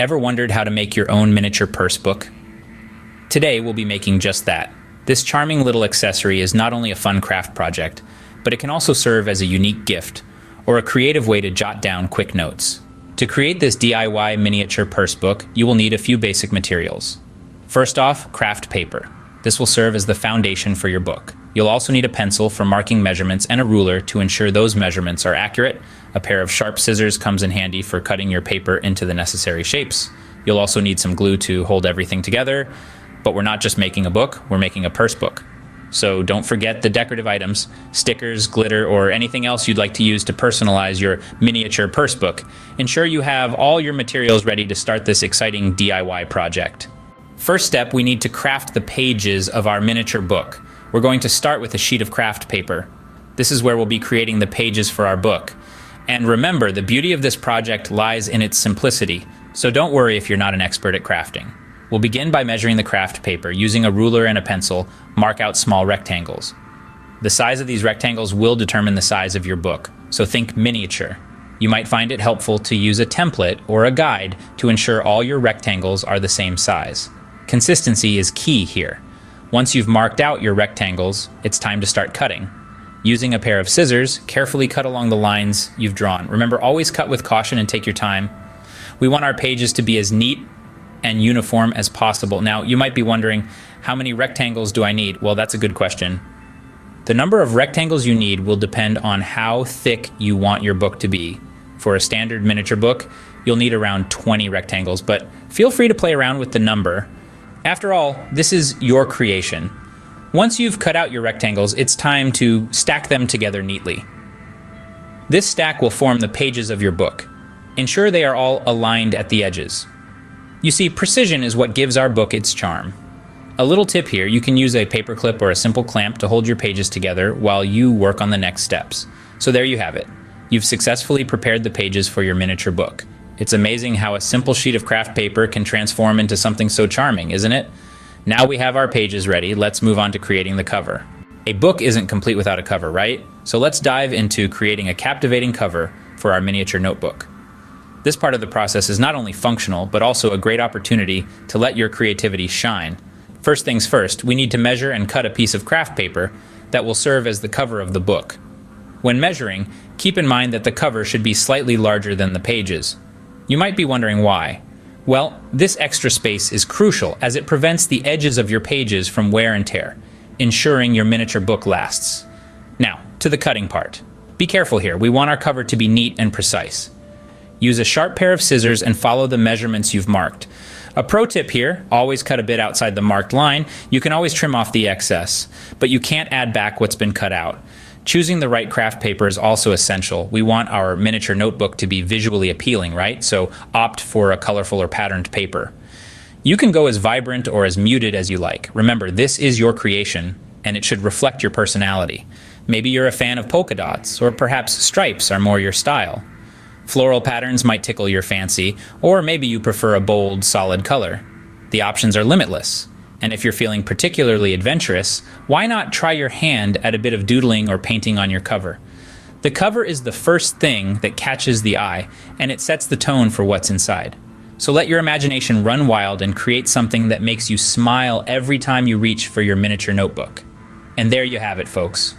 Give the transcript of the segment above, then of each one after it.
Ever wondered how to make your own miniature purse book? Today we'll be making just that. This charming little accessory is not only a fun craft project, but it can also serve as a unique gift or a creative way to jot down quick notes. To create this DIY miniature purse book, you will need a few basic materials. First off, craft paper. This will serve as the foundation for your book. You'll also need a pencil for marking measurements and a ruler to ensure those measurements are accurate. A pair of sharp scissors comes in handy for cutting your paper into the necessary shapes. You'll also need some glue to hold everything together. But we're not just making a book, we're making a purse book. So don't forget the decorative items, stickers, glitter, or anything else you'd like to use to personalize your miniature purse book. Ensure you have all your materials ready to start this exciting DIY project. First step, we need to craft the pages of our miniature book. We're going to start with a sheet of craft paper. This is where we'll be creating the pages for our book. And remember, the beauty of this project lies in its simplicity, so don't worry if you're not an expert at crafting. We'll begin by measuring the craft paper. Using a ruler and a pencil, mark out small rectangles. The size of these rectangles will determine the size of your book, so think miniature. You might find it helpful to use a template or a guide to ensure all your rectangles are the same size. Consistency is key here. Once you've marked out your rectangles, it's time to start cutting. Using a pair of scissors, carefully cut along the lines you've drawn. Remember, always cut with caution and take your time. We want our pages to be as neat and uniform as possible. Now, you might be wondering, how many rectangles do I need? Well, that's a good question. The number of rectangles you need will depend on how thick you want your book to be. For a standard miniature book, you'll need around 20 rectangles, but feel free to play around with the number. After all, this is your creation. Once you've cut out your rectangles, it's time to stack them together neatly. This stack will form the pages of your book. Ensure they are all aligned at the edges. You see, precision is what gives our book its charm. A little tip here, you can use a paper clip or a simple clamp to hold your pages together while you work on the next steps. So there you have it. You've successfully prepared the pages for your miniature book. It's amazing how a simple sheet of craft paper can transform into something so charming, isn't it? Now we have our pages ready, let's move on to creating the cover. A book isn't complete without a cover, right? So let's dive into creating a captivating cover for our miniature notebook. This part of the process is not only functional, but also a great opportunity to let your creativity shine. First things first, we need to measure and cut a piece of craft paper that will serve as the cover of the book. When measuring, keep in mind that the cover should be slightly larger than the pages. You might be wondering why. Well, this extra space is crucial as it prevents the edges of your pages from wear and tear, ensuring your miniature book lasts. Now, to the cutting part. Be careful here, we want our cover to be neat and precise. Use a sharp pair of scissors and follow the measurements you've marked. A pro tip here, always cut a bit outside the marked line. You can always trim off the excess, but you can't add back what's been cut out. Choosing the right craft paper is also essential. We want our miniature notebook to be visually appealing, right? So opt for a colorful or patterned paper. You can go as vibrant or as muted as you like. Remember, this is your creation, and it should reflect your personality. Maybe you're a fan of polka dots, or perhaps stripes are more your style. Floral patterns might tickle your fancy, or maybe you prefer a bold, solid color. The options are limitless. And if you're feeling particularly adventurous, why not try your hand at a bit of doodling or painting on your cover? The cover is the first thing that catches the eye, and it sets the tone for what's inside. So let your imagination run wild and create something that makes you smile every time you reach for your miniature notebook. And there you have it, folks.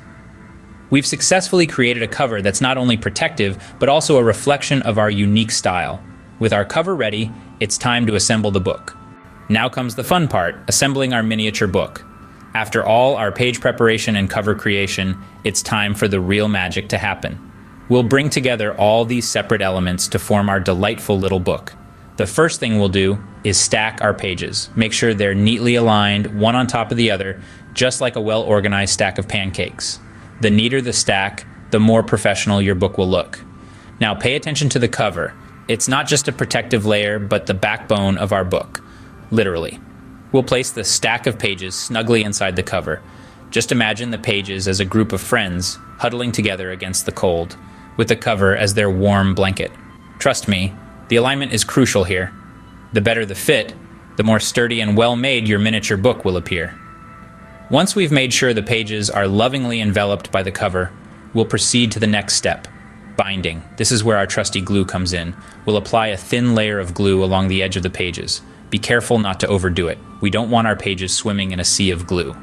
We've successfully created a cover that's not only protective, but also a reflection of our unique style. With our cover ready, it's time to assemble the book. Now comes the fun part, assembling our miniature book. After all our page preparation and cover creation, it's time for the real magic to happen. We'll bring together all these separate elements to form our delightful little book. The first thing we'll do is stack our pages. Make sure they're neatly aligned, one on top of the other, just like a well-organized stack of pancakes. The neater the stack, the more professional your book will look. Now pay attention to the cover. It's not just a protective layer, but the backbone of our book. Literally. We'll place the stack of pages snugly inside the cover. Just imagine the pages as a group of friends huddling together against the cold, with the cover as their warm blanket. Trust me, the alignment is crucial here. The better the fit, the more sturdy and well-made your miniature book will appear. Once we've made sure the pages are lovingly enveloped by the cover, we'll proceed to the next step, Binding. This is where our trusty glue comes in. We'll apply a thin layer of glue along the edge of the pages. Be careful not to overdo it. We don't want our pages swimming in a sea of glue.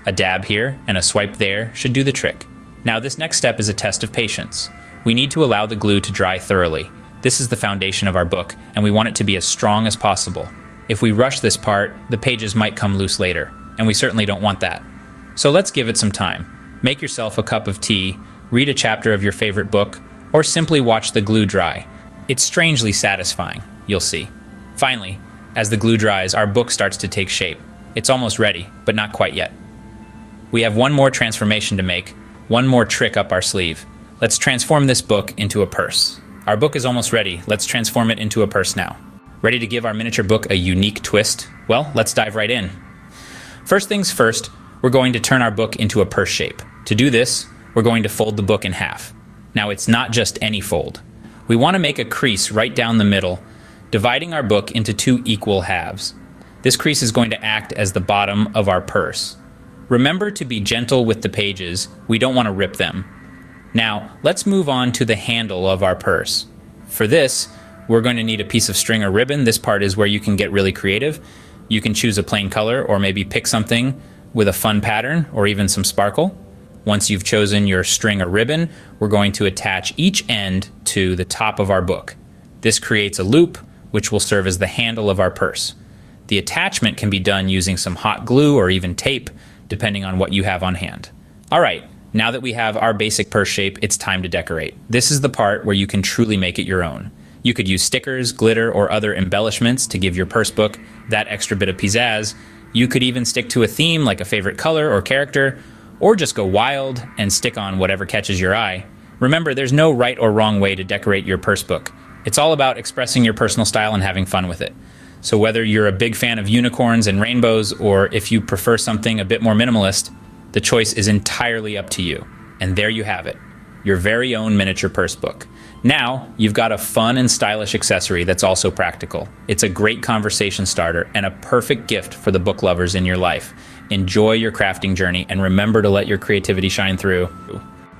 A dab here and a swipe there should do the trick. Now this next step is a test of patience. We need to allow the glue to dry thoroughly. This is the foundation of our book, and we want it to be as strong as possible. If we rush this part, the pages might come loose later, and we certainly don't want that. So let's give it some time. Make yourself a cup of tea, read a chapter of your favorite book, or simply watch the glue dry. It's strangely satisfying, you'll see. Finally, as the glue dries, our book starts to take shape. It's almost ready, but not quite yet. We have one more transformation to make, one more trick up our sleeve. Let's transform this book into a purse. Our book is almost ready. Let's transform it into a purse now. Ready to give our miniature book a unique twist? Well, let's dive right in. First things first, we're going to turn our book into a purse shape. To do this, we're going to fold the book in half. Now, it's not just any fold. We want to make a crease right down the middle, dividing our book into two equal halves. This crease is going to act as the bottom of our purse. Remember to be gentle with the pages. We don't want to rip them. Now, let's move on to the handle of our purse. For this, we're going to need a piece of string or ribbon. This part is where you can get really creative. You can choose a plain color or maybe pick something with a fun pattern or even some sparkle. Once you've chosen your string or ribbon, we're going to attach each end to the top of our book. This creates a loop, which will serve as the handle of our purse. The attachment can be done using some hot glue or even tape, depending on what you have on hand. All right, now that we have our basic purse shape, it's time to decorate. This is the part where you can truly make it your own. You could use stickers, glitter, or other embellishments to give your purse book that extra bit of pizzazz. You could even stick to a theme like a favorite color or character, or just go wild and stick on whatever catches your eye. Remember, there's no right or wrong way to decorate your purse book. It's all about expressing your personal style and having fun with it. So whether you're a big fan of unicorns and rainbows, or if you prefer something a bit more minimalist, the choice is entirely up to you. And there you have it, your very own miniature purse book. Now, you've got a fun and stylish accessory that's also practical. It's a great conversation starter and a perfect gift for the book lovers in your life. Enjoy your crafting journey and remember to let your creativity shine through.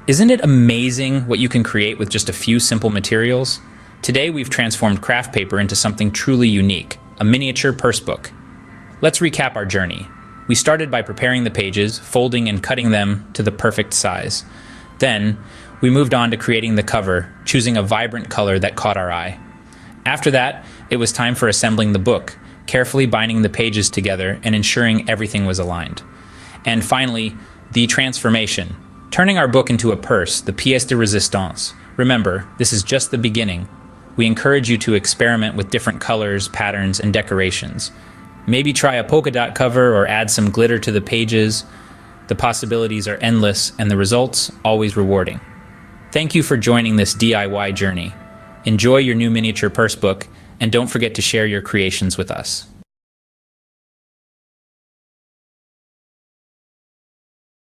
Isn't it amazing what you can create with just a few simple materials? Today, we've transformed craft paper into something truly unique, a miniature purse book. Let's recap our journey. We started by preparing the pages, folding and cutting them to the perfect size. Then, we moved on to creating the cover, choosing a vibrant color that caught our eye. After that, it was time for assembling the book, carefully binding the pages together and ensuring everything was aligned. And finally, the transformation, turning our book into a purse, the pièce de résistance. Remember, this is just the beginning. We encourage you to experiment with different colors, patterns, and decorations. Maybe try a polka dot cover or add some glitter to the pages. The possibilities are endless and the results always rewarding. Thank you for joining this DIY journey. Enjoy your new miniature purse book and don't forget to share your creations with us.